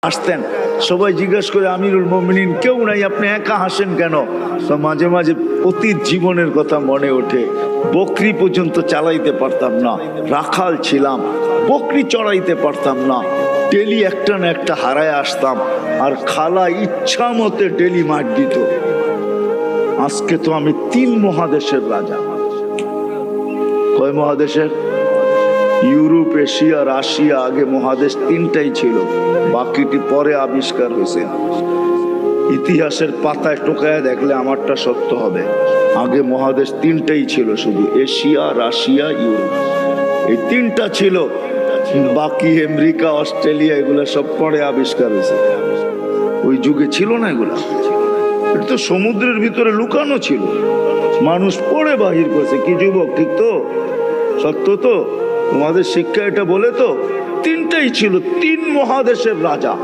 আসতেন, সবাই জিজ্ঞেস করে আমিরুল মুমিনিন কেউ নাই, আপনি একা হাসেন কেন? তো মাঝে মাঝে অতীত জীবনের কথা মনে ওঠে। বকরি পর্যন্ত চালাইতে পারতাম না, রাখাল ছিলাম, বকরি চড়াইতে পারতাম না, ডেলি একটা না একটা হারায় আসতাম, আর খালা ইচ্ছা মতে ডেলি মার দিত। আজকে তো আমি 3 মহাদেশের রাজা। কয় মহাদেশের? Europe, Asia, Russia. আগে মহাদেশ 3টাই ছিল, বাকিটি পরে আবিষ্কার হয়েছে। ইতিহাসের পাতায় টোকায় দেখলে আমারটা সত্য হবে। আগে মহাদেশ 3টাই ছিল, শুধু এশিয়া, রাশিয়া, ইউরোপ, এই 3টা ছিল। বাকি আমেরিকা, অস্ট্রেলিয়া এগুলা সব পরে আবিষ্কার হয়েছে। ওই যুগে ছিল না এগুলা। এটা তো সমুদ্রের ভিতরে লুকানো ছিল, মানুষ পড়ে বাহির করছে। কি যুবক, ঠিক তো? সত্য তো? তোমাদের শিক্ষা এটা বলে তো 3টাই ছিল, 3 মহাদেশের রাজা।